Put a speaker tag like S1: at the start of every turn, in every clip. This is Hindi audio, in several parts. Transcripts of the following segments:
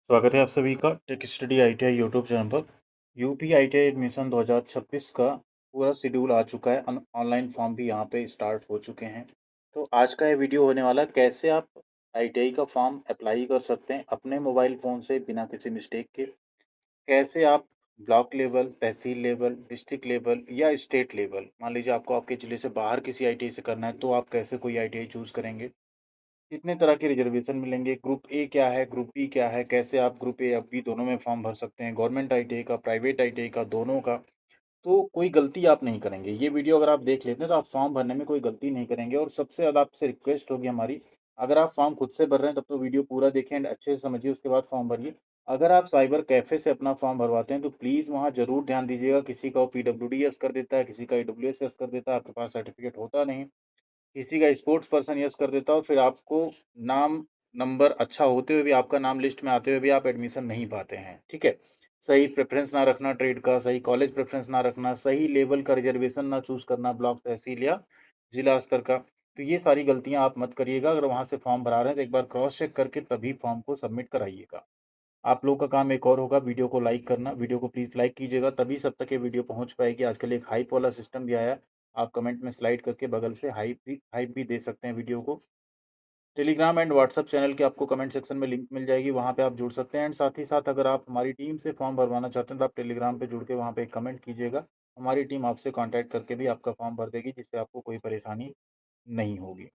S1: स्वागत है आप सभी का tech study ITI YouTube channel पर। यूपी आईटीआई एडमिशन 2026 का पूरा शेड्यूल आ चुका है। ऑनलाइन फॉर्म भी यहाँ पे स्टार्ट हो चुके हैं। तो आज का ये वीडियो होने वाला है कैसे आप आईटीआई का फॉर्म अप्लाई कर सकते हैं अपने मोबाइल फ़ोन से बिना किसी मिस्टेक के। कैसे आप ब्लॉक लेवल, तहसील लेवल, डिस्ट्रिक्ट लेवल या स्टेट लेवल, मान लीजिए आपको आपके ज़िले से बाहर किसी आईटीआई से करना है तो आप कैसे कोई आईटीआई चूज़ करेंगे। कितने तरह के रिजर्वेशन मिलेंगे, ग्रुप ए क्या है, ग्रुप बी क्या है, कैसे आप ग्रुप ए या बी दोनों में फॉर्म भर सकते हैं, गवर्नमेंट आईटीआई का, प्राइवेट आईटीआई का, दोनों का। तो कोई गलती आप नहीं करेंगे। ये वीडियो अगर आप देख लेते हैं तो आप फॉर्म भरने में कोई गलती नहीं करेंगे। और सबसे ज़्यादा आपसे रिक्वेस्ट होगी हमारी, अगर आप फॉर्म खुद से भर रहे हैं तब तो वीडियो पूरा देखें एंड अच्छे से समझिए, उसके बाद फॉर्म भरिए। अगर आप साइबर कैफ़े से अपना फॉर्म भरवाते हैं तो प्लीज़ वहाँ ज़रूर ध्यान दीजिएगा। किसी का वो पीडब्ल्यूडी यस कर देता है, किसी का ईडब्ल्यूएस यस कर देता है, आपके पास सर्टिफिकेट होता नहीं। किसी का स्पोर्ट्स पर्सन यस कर देता हो, फिर आपको नाम नंबर अच्छा होते हुए भी, आपका नाम लिस्ट में आते हुए भी आप एडमिशन नहीं पाते हैं, ठीक है? सही प्रेफ़रेंस ना रखना ट्रेड का, सही कॉलेज प्रेफ़रेंस ना रखना, सही लेवल का रिज़र्वेशन ना चूज़ करना, ब्लॉक, तहसील या जिला स्तर का। तो ये सारी गलतियाँ आप मत करिएगा। अगर वहाँ से फॉर्म भरा रहे हैं तो एक बार क्रॉस चेक करके तभी फॉर्म को सबमिट कराइएगा। आप लोगों का काम एक और होगा, वीडियो को लाइक करना। वीडियो को प्लीज़ लाइक कीजिएगा, तभी सब तक ये वीडियो पहुँच पाएगी। आजकल एक हाइप वाला सिस्टम भी आया है। आप कमेंट में स्लाइड करके बगल से हाइप भी दे सकते हैं वीडियो को। टेलीग्राम एंड व्हाट्सएप चैनल के आपको कमेंट सेक्शन में लिंक मिल जाएगी, वहाँ पे आप जुड़ सकते हैं। एंड साथ ही साथ अगर आप हमारी टीम से फॉर्म भरवाना चाहते हैं तो आप टेलीग्राम पे जुड़ के वहाँ पे एक कमेंट कीजिएगा। हमारी टीम आपसे कॉन्टैक्ट करके भी आपका फॉर्म भर देगी, जिससे आपको कोई परेशानी नहीं होगी।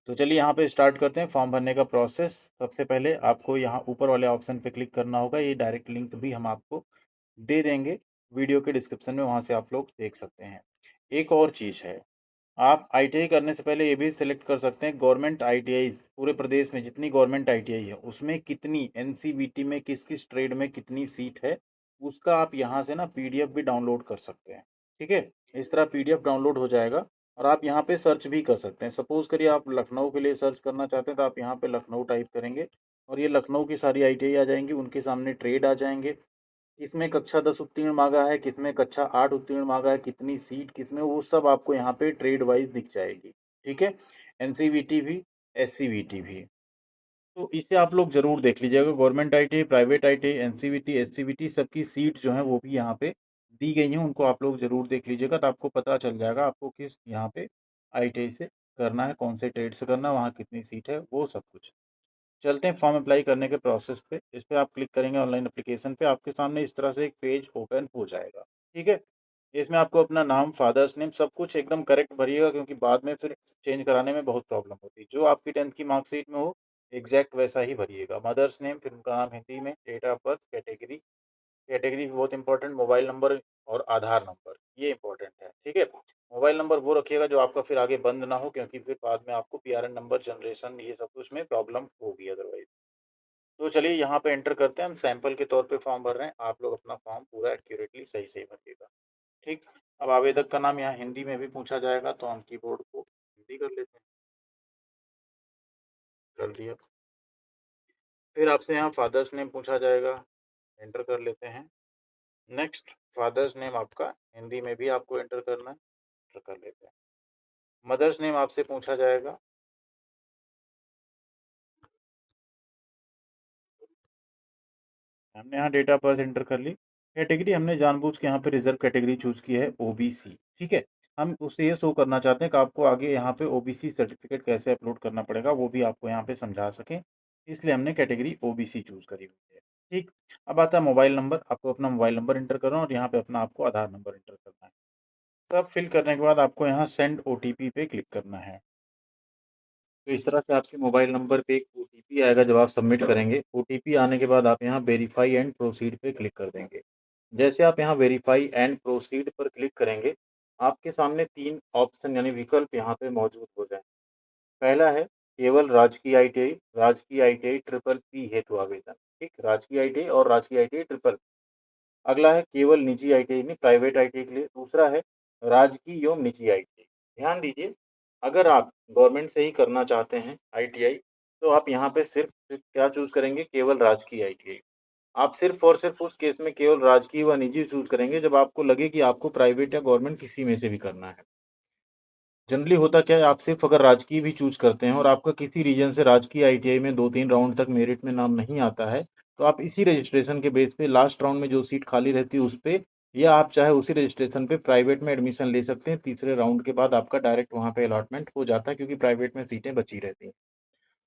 S1: तो चलिए यहाँ पे स्टार्ट करते हैं फॉर्म भरने का प्रोसेस। सबसे पहले आपको यहाँ ऊपर वाले ऑप्शन पे क्लिक करना होगा। ये डायरेक्ट लिंक भी हम आपको दे देंगे वीडियो के डिस्क्रिप्शन में, वहाँ से आप लोग देख सकते हैं। एक और चीज़ है, आप आईटीआई करने से पहले ये भी सिलेक्ट कर सकते हैं गवर्नमेंट आईटीआईज़ पूरे प्रदेश में जितनी गवर्नमेंट आईटीआई है, उसमें कितनी एनसीवीटी में किस-किस ट्रेड में कितनी सीट है, उसका आप यहाँ से ना पीडीएफ भी डाउनलोड कर सकते हैं। ठीक है? इस तरह पीडीएफ डाउनलोड हो जाएगा और आप यहाँ पे सर्च भी कर सकते हैं। सपोज़ करिए आप लखनऊ के लिए सर्च करना चाहते हैं तो आप यहाँ पे लखनऊ टाइप करेंगे और ये लखनऊ की सारी आईटीआई आ जाएँगी, उनके सामने ट्रेड आ जाएँगे। किसमें कक्षा 10 उत्तीर्ण माँगा है, किसमें कक्षा 8 उत्तीर्ण माँगा है, कितनी सीट किसमें, वो सब आपको यहाँ पे ट्रेड वाइज़ दिख जाएगी, ठीक है? एनसीवीटी भी, एससीवीटी भी। तो इसे आप लोग ज़रूर देख लीजिएगा। Government ITI, private ITI, NCVT, SCVT सबकी सीट जो हैं वो भी यहाँ पे दी गई हैं, उनको आप लोग ज़रूर देख लीजिएगा तो आपको पता चल जाएगा आपको किस यहाँ पे आईटीआई से करना है, कौन से ट्रेड से करना है, वहाँ कितनी सीट है, वो सब कुछ। चलते हैं फॉर्म अप्लाई करने के प्रोसेस पे। इस पे आप क्लिक करेंगे ऑनलाइन एप्लीकेशन पे, आपके सामने इस तरह से एक पेज ओपन हो जाएगा, ठीक है? इसमें आपको अपना नाम, फादर्स नेम सब कुछ एकदम करेक्ट भरिएगा, क्योंकि बाद में फिर चेंज कराने में बहुत प्रॉब्लम होती है। जो आपकी 10th की मार्कशीट में हो, एग्ज़ैक्ट वैसा ही भरिएगा। मदर्स नेम, फिर उनका नाम हिंदी में, date of birth, category, category भी बहुत इंपॉर्टेंट, मोबाइल नंबर और आधार नंबर, ये इंपॉर्टेंट है, ठीक है? मोबाइल नंबर वो रखिएगा जो आपका फिर आगे बंद ना हो, क्योंकि फिर बाद में आपको पीआरएन नंबर जनरेशन ये सब कुछ में प्रॉब्लम होगी अदरवाइज़। तो चलिए यहाँ पे एंटर करते हैं, हम सैंपल के तौर पे फॉर्म भर रहे हैं, आप लोग अपना फॉर्म पूरा एक्यूरेटली सही-सही भरिएगा, ठीक? अब आवेदक का नाम यहाँ हिंदी में भी पूछा जाएगा, तो हम कीबोर्ड को हिंदी कर लेते हैं, कर दिया। फिर आपसे यहाँ फादर्स नेम पूछा जाएगा, एंटर कर लेते हैं। नेक्स्ट फादर्स नेम आपका हिंदी में भी आपको एंटर करना है, एंटर कर लेते हैं। मदर्स नेम आपसे पूछा जाएगा, हमने यहाँ डेट ऑफ बर्थ एंटर कर ली। कैटेगरी हमने जानबूझ के यहाँ पे रिजर्व कैटेगरी चूज़ की है, ओबीसी, ठीक है? हम उससे ये शो करना चाहते हैं कि आपको आगे यहाँ पे ओबीसी सर्टिफिकेट कैसे अपलोड करना पड़ेगा, वो भी आपको यहाँ पे समझा सकें, इसलिए हमने कैटेगरी ओबीसी चूज़ करी हुई है, ठीक? अब आता है मोबाइल नंबर, आपको अपना मोबाइल नंबर एंटर करना है और यहाँ पे अपना आपको आधार नंबर एंटर करना है। सब फिल करने के बाद आपको यहाँ सेंड ओटीपी पे क्लिक करना है। तो इस तरह से आपके मोबाइल नंबर पे एक ओटीपी आएगा जब आप सबमिट करेंगे। ओटीपी आने के बाद आप यहाँ वेरीफाई एंड प्रोसीड पे क्लिक कर देंगे। जैसे आप यहाँ वेरीफाई एंड प्रोसीड पर क्लिक करेंगे, आपके सामने 3 ऑप्शन यानी विकल्प यहाँ पे मौजूद हो जाएँ। पहला है केवल राजकीय आईटीआई ट्रिपल पी हेतु आवेदन, ठीक? राजकीय आईटीआई और राजकीय आईटीआई ट्रिपल। अगला है केवल निजी आईटीआई में प्राइवेट आईटीआई के लिए। दूसरा है राजकीय एवं निजी आईटीआई। ध्यान दीजिए, अगर आप गवर्नमेंट से ही करना चाहते हैं आईटीआई, तो आप यहाँ पे सिर्फ़ क्या चूज़ करेंगे, केवल राजकीय आईटीआई। आप सिर्फ़ और सिर्फ़ उस केस में केवल राजकीय व निजी चूज़ करेंगे जब आपको लगे कि आपको प्राइवेट या गवर्नमेंट किसी में से भी करना है। जनरली होता क्या है, आप सिर्फ़ अगर राजकीय भी चूज़ करते हैं और आपका किसी रीज़न से राजकीय आईटीआई में 2-3 राउंड तक मेरिट में नाम नहीं आता है, तो आप इसी रजिस्ट्रेशन के बेस पे लास्ट राउंड में जो सीट खाली रहती है उस पे, या आप चाहे उसी रजिस्ट्रेशन पे प्राइवेट में एडमिशन ले सकते हैं। तीसरे राउंड के बाद आपका डायरेक्ट वहाँ पे अलॉटमेंट हो जाता है, क्योंकि प्राइवेट में सीटें बची रहती हैं।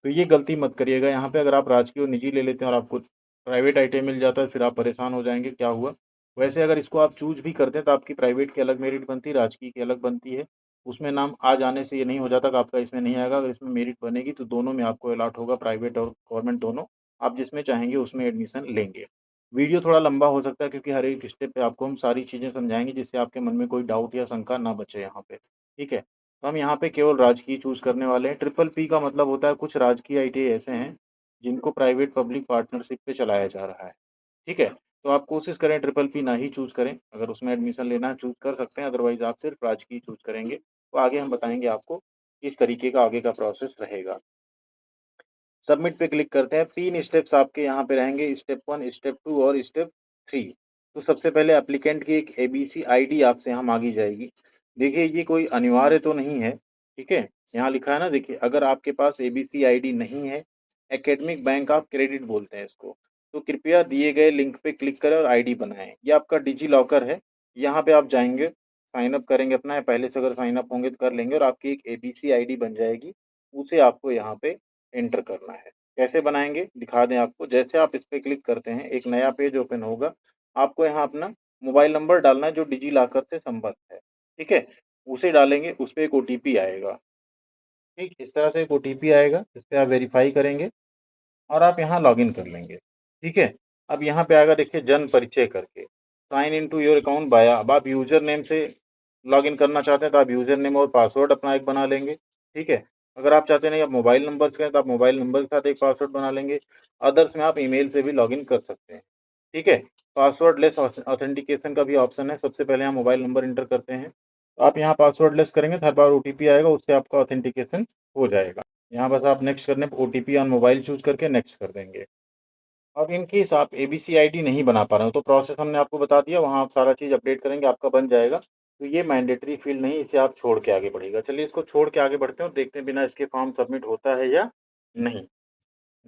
S1: तो ये गलती मत करिएगा यहाँ पे। अगर आप राजकीय और निजी ले लेते हैं और आपको प्राइवेट आईटीआई मिल जाता है, फिर आप परेशान हो जाएँगे, क्या हुआ? वैसे अगर इसको आप चूज़ भी करते हैं तो आपकी प्राइवेट की अलग मेरिट बनती है, राजकीय की अलग बनती है। उसमें नाम आ जाने से ये नहीं हो जाता कि आपका इसमें नहीं आएगा। अगर इसमें मेरिट बनेगी तो दोनों में आपको अलॉट होगा, प्राइवेट और गवर्नमेंट दोनों। आप जिसमें चाहेंगे उसमें एडमिशन लेंगे। वीडियो थोड़ा लंबा हो सकता है, क्योंकि हर एक स्टेप पे आपको हम सारी चीज़ें समझाएँगे, जिससे आपके मन में कोई डाउट या शंका ना बचे यहाँ पे। ठीक है? तो हम यहाँ पे केवल राजकीय चूज़ करने वाले हैं। ट्रिपल पी का मतलब होता है कुछ राजकीय आईटीआई ऐसे हैं, जिनको प्राइवेट पब्लिक पार्टनरशिप पे चलाया जा रहा है। ठीक है? तो आप कोशिश करें ट्रिपल पी ना ही चूज़ करें। अगर उसमें एडमिशन लेना है चूज़ कर सकते हैं, अदरवाइज़ आप सिर्फ राजकीय चूज़ करेंगे। तो आगे हम बताएँगे आपको किस तरीके का आगे का प्रोसेस रहेगा। सबमिट पे क्लिक करते हैं। 3 स्टेप्स आपके यहाँ पे रहेंगे, स्टेप 1, स्टेप 2 और स्टेप 3। तो सबसे पहले एप्लीकेंट की एक एबीसी आईडी आपसे यहाँ माँगी जाएगी। देखिए, ये कोई अनिवार्य तो नहीं है, ठीक है? यहाँ लिखा है ना, देखिए, अगर आपके पास एबीसी आईडी नहीं है, एकेडमिक बैंक ऑफ क्रेडिट बोलते हैं इसको, तो कृपया दिए गए लिंक पे क्लिक करें और आईडी बनाएँ। ये आपका डिजी लॉकर है, यहाँ पे आप जाएँगे, साइन अप करेंगे अपना, या पहले से अगर साइन अप होंगे तो कर लेंगे, और आपकी एक एबीसी आईडी बन जाएगी। उसे आपको यहाँ पे एंटर करना है। कैसे बनाएँगे? दिखा दें आपको। जैसे आप इस पे क्लिक करते हैं, एक नया पेज ओपन होगा। आपको यहाँ अपना मोबाइल नंबर डालना है जो डिजिलॉकर से संबद्ध है, ठीक है? उसे डालेंगे, उस पे एक ओटीपी आएगा, ठीक? इस तरह से एक ओटीपी आएगा, इस पे आप वेरीफ़ाई करेंगे और आप यहाँ लॉगिन कर लेंगे, ठीक है? अब यहाँ पे आएगा, देखिए, जन्म परिचय करके, sign in to your account बाया। अब आप यूज़र नेम से लॉगिन करना चाहते हैं तो आप यूज़र नेम और पासवर्ड अपना एक बना लेंगे, ठीक है? अगर आप चाहते नहीं आप मोबाइल नंबर से करें तो आप मोबाइल नंबर के साथ एक पासवर्ड बना लेंगे। अदर्स में आप ईमेल से भी लॉगिन कर सकते हैं, ठीक है? पासवर्ड लेस ऑथेंटिकेशन का भी ऑप्शन है। सबसे पहले हम मोबाइल नंबर एंटर करते हैं। तो आप यहाँ पासवर्ड लेस करेंगे तो हर बार ओटीपी आएगा, उससे आपका ऑथेंटिकेशन हो जाएगा। यहाँ बस आप नेक्स्ट करने पे ओटीपी ऑन मोबाइल चूज़ करके नेक्स्ट कर देंगे। अब इन केस आप एबीसी आईडी नहीं बना पा रहे हो, तो प्रोसेस हमने आपको बता दिया, वहाँ आप सारा चीज़ अपडेट करेंगे, आपका बन जाएगा। तो ये मैंडेटरी फ़ील्ड नहीं, इसे आप छोड़ के आगे बढ़िएगा। चलिए, इसको छोड़ के आगे बढ़ते हैं और देखते हैं बिना इसके फॉर्म सबमिट होता है या नहीं।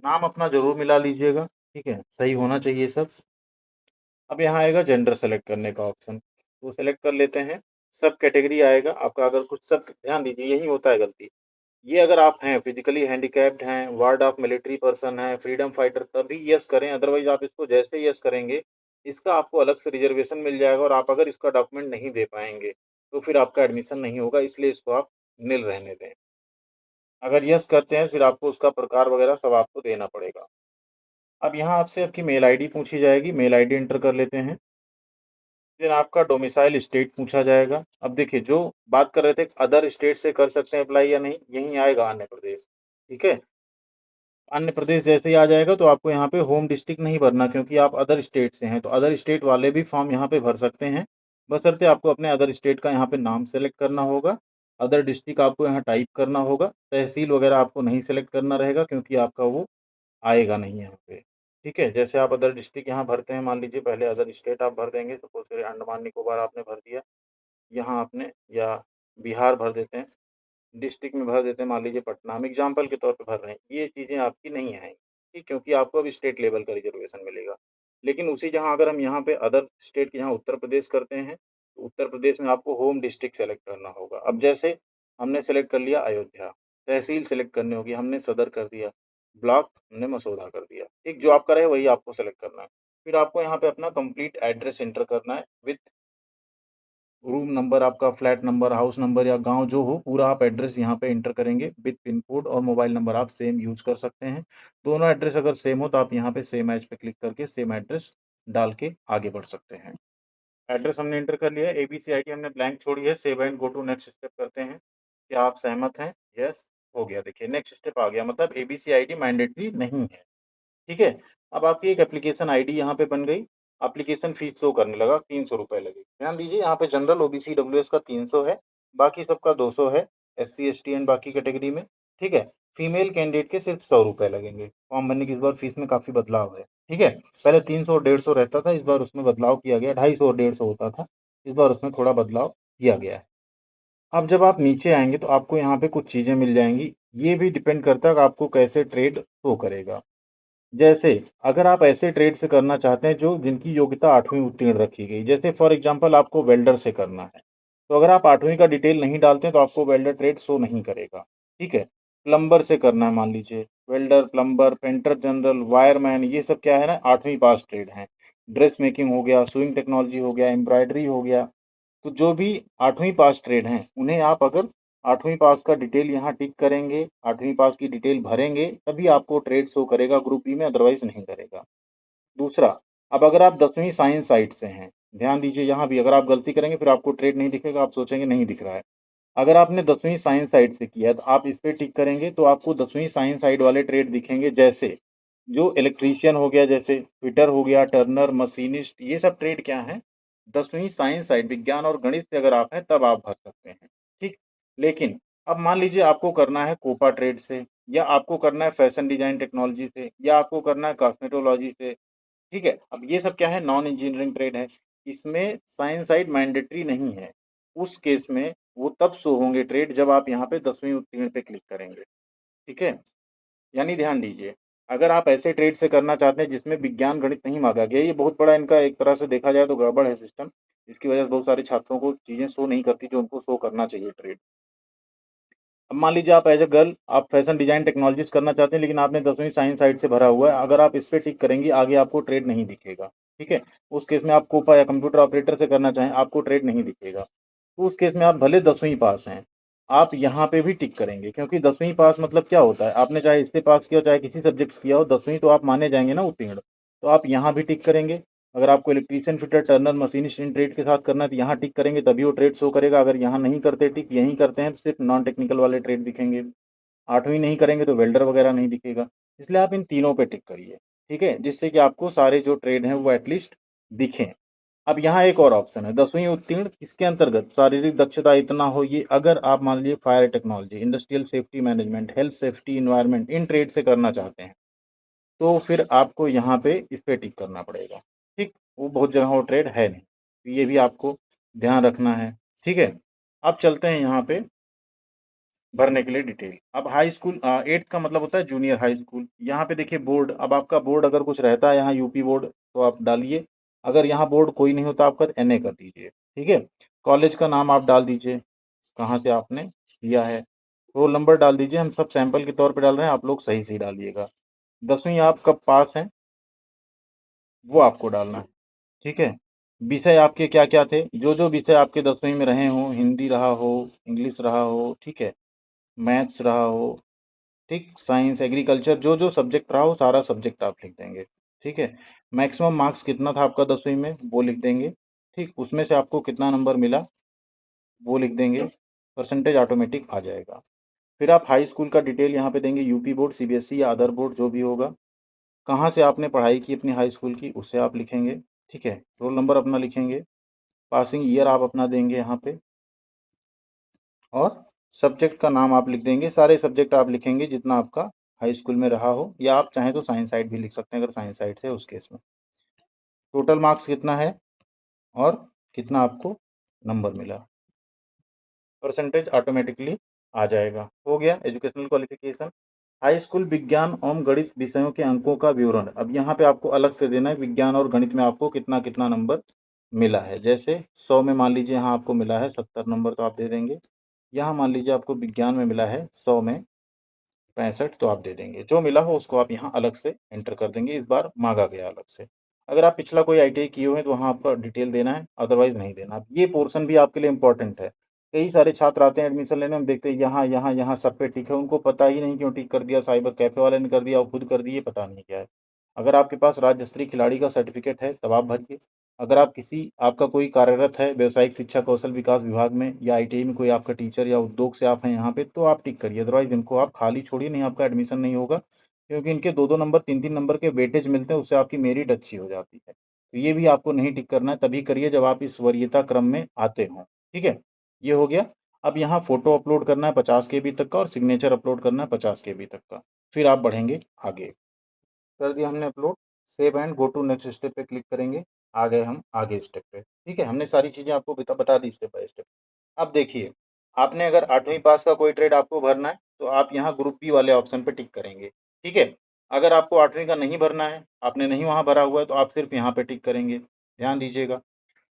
S1: नाम अपना ज़रूर मिला लीजिएगा, ठीक है? सही होना चाहिए सब। अब यहाँ आएगा जेंडर सेलेक्ट करने का ऑप्शन, तो सेलेक्ट कर लेते हैं। सब कैटेगरी आएगा आपका, अगर कुछ सब ध्यान दीजिए, यही होता है गलती। ये अगर आप हैं, फिज़िकली हैंडिकैप्ड हैं, वार्ड ऑफ मिलिट्री पर्सन हैं, फ्रीडम फाइटर, तभी येस करें, अदरवाइज़ आप इसको जैसे ही येस करेंगे, इसका आपको अलग से रिज़र्वेशन मिल जाएगा, और आप अगर इसका डॉक्यूमेंट नहीं दे पाएँगे, तो फिर आपका एडमिशन नहीं होगा, इसलिए इसको आप निल रहने दें। अगर येस करते हैं, फिर आपको उसका प्रकार वगैरह सब आपको देना पड़ेगा। अब यहाँ आपसे आपकी मेल आईडी पूछी जाएगी, मेल आईडी एंटर कर लेते हैं। फिर आपका डोमिसाइल स्टेट पूछा जाएगा। अब देखिए, जो बात कर रहे थे अदर स्टेट से कर सकते हैं अप्लाई या नहीं, यहीं आएगा आंध्र प्रदेश, ठीक है? आंध्र प्रदेश जैसे ही आ जाएगा तो आपको यहाँ पे होम डिस्ट्रिक्ट नहीं भरना, क्योंकि आप अदर स्टेट से हैं, तो अदर स्टेट वाले भी फॉर्म यहाँ पे भर सकते हैं। बशर्ते आपको अपने अदर स्टेट का यहाँ पे नाम सेलेक्ट करना होगा, अदर डिस्ट्रिक्ट आपको यहाँ टाइप करना होगा, तहसील वगैरह आपको नहीं सेलेक्ट करना रहेगा, क्योंकि आपका वो आएगा नहीं यहाँ पे, ठीक है? जैसे आप अदर डिस्ट्रिक्ट यहाँ भरते हैं, मान लीजिए पहले अदर स्टेट आप भर देंगे, सपोज़ करिए अंडमान निकोबार आपने भर दिया, यहाँ आपने, या बिहार भर देते हैं। डिस्ट्रिक्ट में भर देते हैं, मान लीजिए पटना, हम एग्ज़ाम्पल के तौर पे भर रहे हैं। ये चीज़ें आपकी नहीं आएँगी, ठीक? क्योंकि आपको अब स्टेट लेवल का रिज़र्वेशन मिलेगा। लेकिन उसी जहाँ अगर हम यहाँ पे अदर स्टेट के यहाँ उत्तर प्रदेश करते हैं, तो उत्तर प्रदेश में आपको होम डिस्ट्रिक्ट सेलेक्ट करना होगा। अब जैसे हमने सेलेक्ट कर लिया अयोध्या, तहसील सेलेक्ट करनी होगी, हमने सदर कर दिया, ब्लॉक हमने मसौदा कर दिया, ठीक? जो आपका रहे वही आपको सेलेक्ट करना है। फिर आपको यहाँ पे अपना कंप्लीट एड्रेस एंटर करना है, विथ रूम नंबर, आपका फ्लैट नंबर, हाउस नंबर या गाँव जो हो, पूरा आप एड्रेस यहाँ पे एंटर करेंगे विथ पिन कोड, और मोबाइल नंबर आप सेम यूज़ कर सकते हैं। दोनों एड्रेस अगर सेम हो तो आप यहाँ पे सेम एज़ पे क्लिक करके सेम एड्रेस डाल के आगे बढ़ सकते हैं। एड्रेस हमने एंटर कर लिया है, एबीसी आईडी हमने ब्लैंक छोड़ी है, save and go to next step करते हैं। क्या आप सहमत हैं? यस, हो गया। देखिए, नेक्स्ट स्टेप आ गया, मतलब एबीसी आईडी मैंडेटरी नहीं है। ठीक है? अब आपकी एक एप्लीकेशन आईडी यहाँ पे बन गई। एप्लीकेशन फ़ीस शो करने लगा, ₹300 लगेगी। ध्यान दीजिए, यहाँ पे जनरल, ओबीसी, ईडब्ल्यूएस का 300 है, बाकी सबका 200 है, एससी, एसटी एंड बाकी कैटेगरी में, ठीक है? फीमेल कैंडिडेट के सिर्फ ₹100 लगेंगे। फॉर्म भरने की इस बार फ़ीस में काफ़ी बदलाव है, ठीक है? पहले 300 और 150 रहता था, इस बार उसमें बदलाव किया गया, 250 और 150 होता था, इस बार उसमें थोड़ा बदलाव किया गया है। अब जब आप नीचे आएँगे तो आपको यहाँ पे कुछ चीज़ें मिल जाएँगी। ये भी डिपेंड करता है कि आपको कैसे ट्रेड शो करेगा। जैसे अगर आप ऐसे ट्रेड से करना चाहते हैं जो जिनकी योग्यता 8वीं उत्तीर्ण रखी गई, जैसे फॉर एग्ज़ाम्पल आपको वेल्डर से करना है, तो अगर आप 8वीं का डिटेल नहीं डालते हैं तो आपको वेल्डर ट्रेड शो नहीं करेगा, ठीक है? प्लम्बर से करना है मान लीजिए, welder, plumber, painter general, wireman ये सब क्या है ना 8वीं पास ट्रेड हैं। ड्रेस मेकिंग हो गया, सुइंग टेक्नोलॉजी हो गया, एम्ब्रॉयडरी हो गया, तो जो भी 8वीं पास ट्रेड हैं, उन्हें आप अगर 8वीं पास का डिटेल यहाँ टिक करेंगे, 8वीं पास की डिटेल भरेंगे, तभी आपको ट्रेड शो करेगा ग्रुप बी में, अदरवाइज़ नहीं करेगा। दूसरा, अब अगर आप 10वीं साइंस साइड से हैं, ध्यान दीजिए यहाँ भी अगर आप गलती करेंगे फिर आपको ट्रेड नहीं दिखेगा, आप सोचेंगे नहीं दिख रहा है। अगर आपने 10वीं साइंस साइड से किया है, तो आप इस पे टिक करेंगे तो आपको 10वीं साइंस साइड वाले ट्रेड दिखेंगे जैसे जो इलेक्ट्रीशियन हो गया, जैसे फिटर हो गया, टर्नर, मशीनिस्ट, ये सब ट्रेड क्या हैं? 10वीं साइंस साइड विज्ञान और गणित से अगर आप हैं तब आप भर सकते हैं, ठीक? लेकिन अब मान लीजिए आपको करना है कोपा ट्रेड से या आपको करना है फैशन डिज़ाइन टेक्नोलॉजी से या आपको करना है कॉस्मेटोलॉजी से, ठीक है? अब ये सब क्या है नॉन इंजीनियरिंग ट्रेड है। इसमें साइंस साइड मैंडेटरी नहीं है। उस केस में वो तब शो होंगे ट्रेड जब आप यहाँ पे 10वीं उत्तीर्ण पे क्लिक करेंगे, ठीक है? यानी ध्यान दीजिए, अगर आप ऐसे ट्रेड से करना चाहते हैं जिसमें विज्ञान गणित नहीं माँगा गया, ये बहुत बड़ा इनका एक तरह से देखा जाए तो गड़बड़ है सिस्टम। इसकी वजह से बहुत सारे छात्रों को चीज़ें शो नहीं करती जो उनको शो करना चाहिए ट्रेड। अब मान लीजिए आप एज़ अ गर्ल आप फैशन डिज़ाइन टेक्नोलॉजीज़ करना चाहते हैं लेकिन आपने 10वीं साइंस साइड से भरा हुआ है, अगर आप इस पे टिक करेंगी आगे आपको ट्रेड नहीं दिखेगा, ठीक है? उस केस में आप कोपा या कंप्यूटर ऑपरेटर से करना चाहें, आपको ट्रेड नहीं दिखेगा। तो उस केस में आप भले 10वीं पास हैं, आप यहाँ पे भी टिक करेंगे क्योंकि 10वीं पास मतलब क्या होता है? आपने चाहे इससे पास किया हो, चाहे किसी सब्जेक्ट से किया हो, 10वीं तो आप माने जाएँगे ना उत्तीर्ण। तो आप यहाँ भी टिक करेंगे। अगर आपको electrician, fitter, Turner, machinist in trade के साथ करना है तो यहाँ टिक करेंगे तभी वो ट्रेड शो करेगा। अगर यहाँ नहीं करते टिक, यहीं करते हैं तो सिर्फ़ नॉन टेक्निकल वाले ट्रेड दिखेंगे। 8वीं नहीं करेंगे तो वेल्डर वगैरह नहीं दिखेगा। इसलिए आप इन तीनों पे टिक करिए, ठीक है? जिससे कि आपको सारे जो ट्रेड हैं वो एटलीस्ट दिखें। अब यहाँ एक और ऑप्शन है 10वीं उत्तीर्ण किसके अंतर्गत? शारीरिक दक्षता इतना हो ये अगर आप मान लीजिए fire technology, industrial safety management, health safety environment in trade से करना चाहते हैं, तो फिर आपको यहाँ पे इस पे टिक करना पड़ेगा, ठीक? वो बहुत जगह वो ट्रेड है नहीं, तो ये भी आपको ध्यान रखना है, ठीक है? अब चलते हैं यहाँ पे भरने के लिए डिटेल। अब हाई स्कूल 8th का मतलब होता है जूनियर हाई स्कूल। यहाँ पे देखिए बोर्ड, अब आपका बोर्ड अगर कुछ रहता है यहाँ यूपी बोर्ड तो आप डालिए। अगर यहाँ बोर्ड कोई नहीं होता आपका तो एनए कर दीजिए, ठीक है? कॉलेज का नाम आप डाल दीजिए, कहाँ से आपने लिया है। रोल नंबर डाल दीजिए, हम सब सैंपल के तौर पे डाल रहे हैं, आप लोग सही-सही डालिएगा। 10वीं आप कब पास हैं, वो आपको डालना है, ठीक है? विषय आपके क्या-क्या थे? जो-जो विषय आपके 10वीं में रहे हों, हिंदी रहा हो, इंग्लिश रहा हो, ठीक है? मैथ्स रहा हो, ठीक, साइंस, एग्रीकल्चर जो-जो सब्जेक्ट रहा वो सारा सब्जेक्ट आप लिख देंगे, ठीक है? मैक्सिमम मार्क्स कितना था आपका 10वीं में वो लिख देंगे, ठीक? उसमें से आपको कितना नंबर मिला वो लिख देंगे, परसेंटेज ऑटोमेटिक आ जाएगा। फिर आप हाई स्कूल का डिटेल यहाँ पे देंगे यूपी बोर्ड, सीबीएसई या अदर बोर्ड जो भी होगा। कहाँ से आपने पढ़ाई की अपनी हाई स्कूल की उसे आप लिखेंगे, ठीक है? रोल नंबर अपना लिखेंगे, पासिंग ईयर आप अपना देंगे यहाँ पे और सब्जेक्ट का नाम आप लिख देंगे, सारे सब्जेक्ट आप लिखेंगे जितना आपका हाई स्कूल में रहा हो या आप चाहें तो साइंस साइड भी लिख सकते हैं अगर साइंस साइड से है उस केस में। टोटल मार्क्स कितना है और कितना आपको नंबर मिला, परसेंटेज ऑटोमेटिकली आ जाएगा। हो गया एजुकेशनल क्वालिफ़िकेशन। हाई स्कूल विज्ञान एवं गणित विषयों के अंकों का विवरण। अब यहाँ पे आपको अलग से देना है विज्ञान और गणित में आपको कितना-कितना नंबर मिला है। जैसे 100 में मान लीजिए यहाँ आपको मिला है 70 नंबर तो आप दे देंगे। यहाँ मान लीजिए आपको विज्ञान में मिला है 100 में 65 तो आप दे देंगे। जो मिला हो उसको आप यहाँ अलग से एंटर कर देंगे, इस बार माँगा गया अलग से। अगर आप पिछला कोई आईटीआई किए हुए हैं तो वहाँ आपका डिटेल देना है, अदरवाइज़ नहीं देना। ये पोर्शन भी आपके लिए इम्पोर्टेंट है। कई सारे छात्र आते हैं एडमिशन लेने, हम देखते हैं यहाँ, यहाँ, यहाँ सब पे टिक है, उनको पता ही नहीं क्यों टिक कर दिया, साइबर कैफ़े वाले ने कर दिया, वो खुद कर दिए, पता नहीं क्या है। अगर आपके पास राज्य स्तरीय खिलाड़ी का सर्टिफ़िकेट है तब आप भरिए। अगर आप किसी आपका कोई कार्यरत है व्यावसायिक शिक्षा कौशल विकास विभाग में या आईटीआई में कोई आपका टीचर या उद्योग से आप हैं यहाँ पे तो आप टिक करिए, अदरवाइज़ इनको आप खाली छोड़िए, नहीं आपका एडमिशन नहीं होगा। क्योंकि इनके 2-2 नंबर 3-3 नंबर के वेटेज मिलते हैं, उससे आपकी मेरिट अच्छी हो जाती है। तो ये भी आपको नहीं टिक करना है, तभी करिए जब आप इस वरीयता क्रम में आते हों, ठीक है? ये हो गया। अब यहाँ फ़ोटो अपलोड करना है 50 केबी तक का और सिग्नेचर अपलोड करना है 50 केबी तक का। फिर आप बढ़ेंगे आगे। कर दिया हमने upload, save and go to next step पे क्लिक करेंगे, आ गए हम आगे स्टेप पे, ठीक है? हमने सारी चीज़ें आपको बता दी स्टेप बाय स्टेप। अब देखिए, आपने अगर 8वीं पास का कोई ट्रेड आपको भरना है, तो आप यहाँ ग्रुप बी वाले ऑप्शन पे टिक करेंगे, ठीक है? अगर आपको 8वीं का नहीं भरना है, आपने नहीं वहाँ भरा हुआ है, तो आप सिर्फ़ यहाँ पे टिक करेंगे, ध्यान दीजिएगा।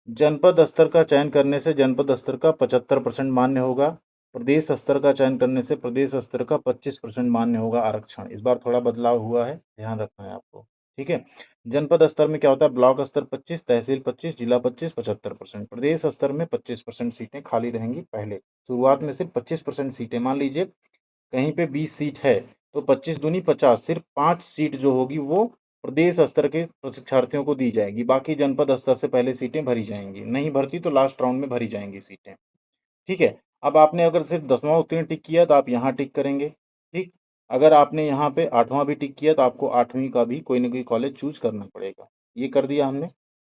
S1: जनपद स्तर का चयन करने से जनपद स्तर का 75% मान्य होगा। प्रदेश स्तर का चयन करने से प्रदेश स्तर का 25% मान्य होगा आरक्षण। इस बार थोड़ा बदलाव हुआ है, ध्यान रखना है आपको, ठीक है? जनपद स्तर में क्या होता है, ब्लॉक स्तर 25, तहसील 25, जिला 25, 75%। प्रदेश स्तर में 25% सीटें खाली रहेंगी पहले। शुरुआत में सिर्फ 25% सीटें, मान लीजिए कहीं पे 20 सीट है, तो 25 दूनी 50, सिर्फ 5 सीट जो होगी वो प्रदेश स्तर के परीक्षार्थियों को दी जाएगी। बाकी जनपद स्तर से पहले सीटें भरी जाएंगी, नहीं भरती तो लास्ट राउंड में भरी जाएंगी सीटें, ठीक है? अब आपने अगर सिर्फ 10वां उत्तीर्ण टिक किया तो आप यहाँ टिक करेंगे, ठीक? अगर आपने यहाँ पे 8वां भी टिक किया तो आपको 8वीं का भी कोई ना कोई कॉलेज चूज करना पड़ेगा। ये कर दिया हमने।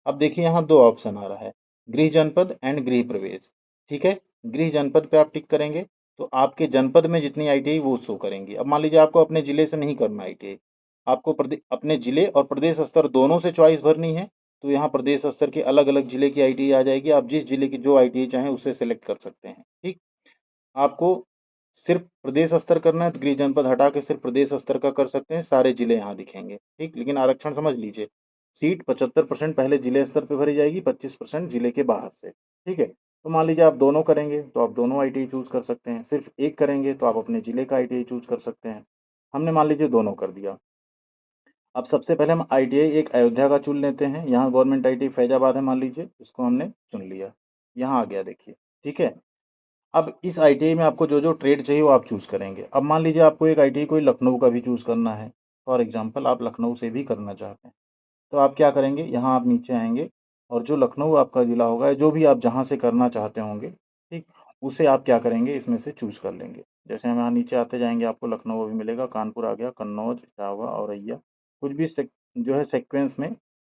S1: अब देखिए यहाँ 2 ऑप्शन आ रहा है, गृह जनपद एंड गृह प्रवेश, ठीक है? गृह जनपद पे आप टिक करेंगे तो आपके जनपद में जितनी आईटीआई वो शो करेंगी। अब मान लीजिए आपको अपने जिले से नहीं करना आईटीआई, आपको अपने जिले और प्रदेश स्तर दोनों से चॉइस भरनी है, तो यहाँ प्रदेश स्तर के अलग-अलग जिले की आईटीआई आ जाएगी। आप जिस जिले की जो आईटीआई चाहें उससे सेलेक्ट कर सकते हैं, ठीक? आपको सिर्फ प्रदेश स्तर करना है तो गृह जनपद हटा के सिर्फ प्रदेश स्तर का कर सकते हैं, सारे जिले यहाँ दिखेंगे, ठीक? लेकिन आरक्षण समझ लीजिए, सीट 75% पहले जिले स्तर पे भरी जाएगी, 25% जिले के बाहर से, ठीक है? तो मान लीजिए आप दोनों करेंगे तो आप दोनों आईटीआई चूज़ कर सकते हैं, सिर्फ एक करेंगे तो आप अपने जिले का आईटीआई चूज़ कर सकते हैं। हमने मान लीजिए दोनों कर दिया। अब सबसे पहले हम आईटीआई एक अयोध्या का चुन लेते हैं। यहाँ गवर्नमेंट आईटीआई फैजाबाद है मान लीजिए, इसको हमने चुन लिया। यहाँ आ गया देखिए, ठीक है? अब इस आईटीआई में आपको जो-जो ट्रेड चाहिए वो आप चूज़ करेंगे। अब मान लीजिए आपको एक आईटीआई कोई लखनऊ का भी चूज़ करना है, फॉर एग्ज़ाम्पल आप लखनऊ से भी करना चाहते हैं, तो आप क्या करेंगे, यहाँ आप नीचे आएँगे और जो लखनऊ आपका ज़िला होगा, जो भी आप जहाँ से करना चाहते होंगे, ठीक? उसे आप क्या करेंगे, इसमें से चूज़ कर लेंगे। जैसे हम यहाँ नीचे आते जाएँगे, आपको लखनऊ अभी मिलेगा, कानपुर आ गया, कन्नौज, इटावा, औरैया, कुछ भी जो है सीक्वेंस में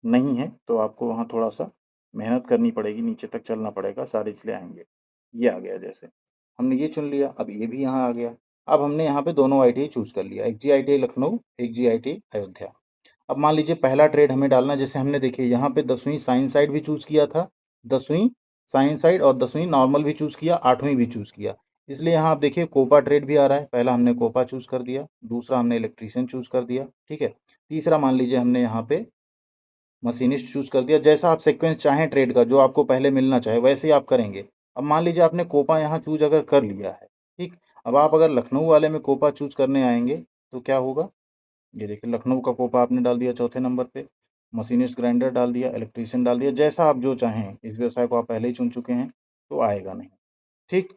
S1: नहीं है, तो आपको वहाँ थोड़ा-सा मेहनत करनी पड़ेगी, नीचे तक चलना पड़ेगा, सारे ज़िले आएँगे। ये आ गया जैसे, हमने ये चुन लिया, अब ये भी यहाँ आ गया। अब हमने यहाँ पे दोनों आईटीआई चूज़ कर लिया, एक जीआईटीआई लखनऊ, एक जीआईटीआई अयोध्या। अब मान लीजिए पहला ट्रेड हमें डालना है, जैसे हमने देखिए यहाँ पे 10वीं साइंस साइड भी चूज़ किया था, 10वीं साइंस साइड और 10वीं नॉर्मल भी चूज़ किया, 8वीं भी चूज़ किया। इसलिए यहाँ आप देखिए कोपा ट्रेड भी आ रहा है, पहला हमने कोपा चूज़ कर दिया, दूसरा हमने इलेक्ट्रीशियन चूज़ कर दिया, ठीक है? तीसरा मान लीजिए हमने यहाँ पे मशीनिस्ट चूज़ कर दिया। जैसा आप सीक्वेंस चाहें ट्रेड का, जो आपको पहले मिलना चाहे वैसे ही आप करेंगे। अब मान लीजिए आपने कोपा यहाँ चूज़ अगर कर लिया है, ठीक? अब आप अगर लखनऊ वाले में कोपा चूज़ करने आएँगे, तो क्या होगा? ये देखिए लखनऊ का कोपा आपने डाल दिया चौथे नंबर पे, मशीनिस्ट ग्राइंडर डाल दिया, इलेक्ट्रीशियन डाल दिया, जैसा आप जो चाहें, इस व्यवसाय को आप पहले ही चुन चुके हैं, तो आएगा नहीं, ठीक?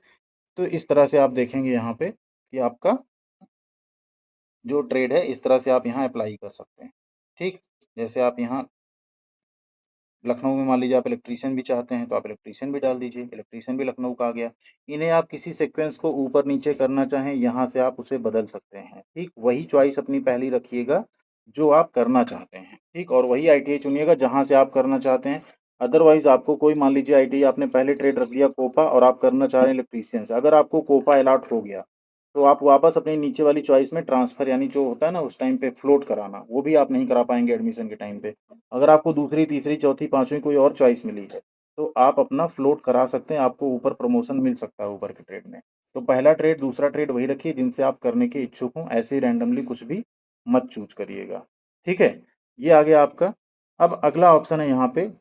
S1: तो इस तरह से आप देखेंगे यहाँ पे कि आपका जो ट्रेड है, इस तरह से आप यहाँ अप्लाई कर सकते हैं, ठीक? जैसे आप यहाँ लखनऊ में मान लीजिए आप इलेक्ट्रीशियन भी चाहते हैं, तो आप इलेक्ट्रीशियन भी डाल दीजिए, इलेक्ट्रीशियन भी लखनऊ का आ गया। इन्हें आप किसी सीक्वेंस को ऊपर-नीचे करना चाहें, यहाँ से आप उसे बदल सकते हैं, ठीक? वही चॉइस अपनी पहली रखिएगा, जो आप करना चाहते हैं, ठीक? और वही आईटीआई चुनिएगा जहाँ से आप करना चाहते हैं। अदरवाइज़ आपको कोई मान लीजिए आईटीआई आपने पहले ट्रेड रख लिया कोपा और आप करना चाह रहे हैं इलेक्ट्रीशियन से, अगर आपको कोपा अलॉट हो गया, तो आप वापस अपनी नीचे वाली चॉइस में ट्रांसफ़र यानी जो होता है ना उस टाइम पे फ्लोट कराना, वो भी आप नहीं करा पाएँगे एडमिशन के टाइम पे। अगर आपको दूसरी, तीसरी, चौथी, पाँचवीं कोई और चॉइस मिली है, तो आप अपना फ्लोट करा सकते हैं, आपको ऊपर प्रमोशन मिल सकता है ऊपर के ट्रेड में। तो पहला ट्रेड, दूसरा ट्रेड वही रखिए जिनसे आप करने के इच्छुक हों, ऐसे ही रैंडमली कुछ भी मत चूज़ करिएगा, ठीक है? ये आ गया आपका। अब अगला ऑप्शन है यहाँ पे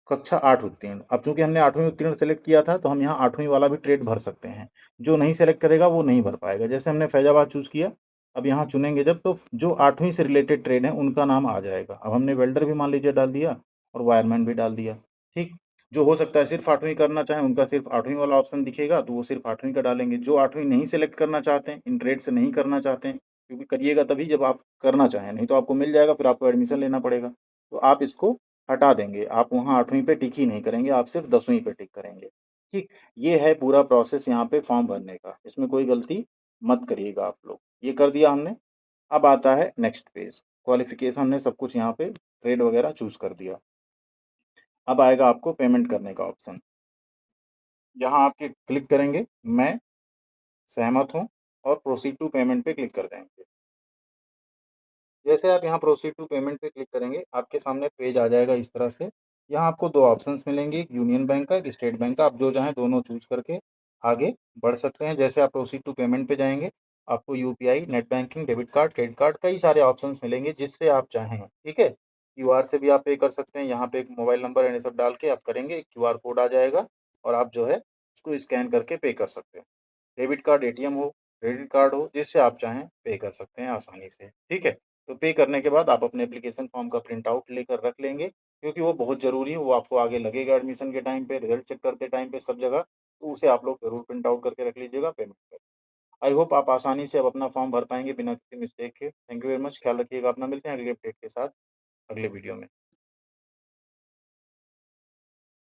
S1: कक्षा 8 उत्तीर्ण। अब चूँकि हमने 8वीं उत्तीर्ण सेलेक्ट किया था, तो हम यहाँ 8वीं वाला भी ट्रेड भर सकते हैं। जो नहीं सेलेक्ट करेगा वो नहीं भर पाएगा। जैसे हमने फैज़ाबाद चूज़ किया, अब यहाँ चुनेंगे जब तो जो 8वीं से रिलेटेड ट्रेड हैं उनका नाम आ जाएगा। अब हमने वेल्डर भी मान लीजिए डाल दिया और वायरमैन भी डाल दिया, ठीक? जो हो सकता है सिर्फ़ 8वीं करना चाहें उनका सिर्फ़ 8वीं वाला ऑप्शन दिखेगा तो वो सिर्फ़ 8वीं का डालेंगे। जो 8वीं नहीं सेलेक्ट करना चाहते हैं, इन ट्रेड से नहीं करना चाहते हैं, क्योंकि करिएगा तभी जब आप करना चाहें, नहीं तो आपको मिल जाएगा फिर आपको एडमिशन लेना पड़ेगा। तो आप इसको हटा देंगे, आप वहाँ 8वीं पे टिक ही नहीं करेंगे, आप सिर्फ़ 10वीं पे टिक करेंगे, ठीक? ये है पूरा प्रोसेस यहाँ पे फॉर्म भरने का, इसमें कोई गलती मत करिएगा आप लोग। ये कर दिया हमने, अब आता है नेक्स्ट पेज, क्वालिफ़िकेशन हमने सब कुछ यहाँ पे ट्रेड वगैरह चूज़ कर दिया। अब आएगा आपको पेमेंट करने का ऑप्शन, यहाँ आप क्लिक करेंगे, मैं सहमत हूँ और प्रोसीड टू पेमेंट पे क्लिक कर देंगे। जैसे आप यहाँ प्रोसीड टू पेमेंट पे क्लिक करेंगे, आपके सामने पेज आ जाएगा इस तरह से। यहाँ आपको 2 ऑप्शंस मिलेंगे, एक यूनियन बैंक का, एक स्टेट बैंक का, आप जो चाहें दोनों चूज़ करके आगे बढ़ सकते हैं। जैसे आप प्रोसीड टू पेमेंट पे जाएँगे, आपको UPI, net banking, debit card, credit card कई सारे ऑप्शंस मिलेंगे जिससे आप चाहें, ठीक है? क्यूआर से भी आप पे कर सकते हैं, यहाँ पे एक मोबाइल नंबर एंड ये सब डाल के आप करेंगे, क्यूआर कोड आ जाएगा और आप जो है उसको स्कैन करके पे कर सकते हैं। डेबिट कार्ड, एटीएम हो, क्रेडिट कार्ड हो, जिससे आप चाहें पे कर सकते हैं आसानी से, ठीक है? तो पे करने के बाद आप अपने एप्लीकेशन फॉर्म का प्रिंट आउट लेकर रख लेंगे, क्योंकि वो बहुत ज़रूरी है, वो आपको आगे लगेगा एडमिशन के टाइम पे, रिज़ल्ट चेक करते टाइम पे, सब जगह। तो उसे आप लोग ज़रूर प्रिंट आउट करके रख लीजिएगा पेमेंट कर। आई होप आप आसानी से अब अपना फॉर्म भर पाएँगे बिना किसी मिस्टेक के। थैंक यू वेरी मच, ख्याल रखिएगा अपना, मिलते हैं अगले अपडेट के साथ, अगले वीडियो में।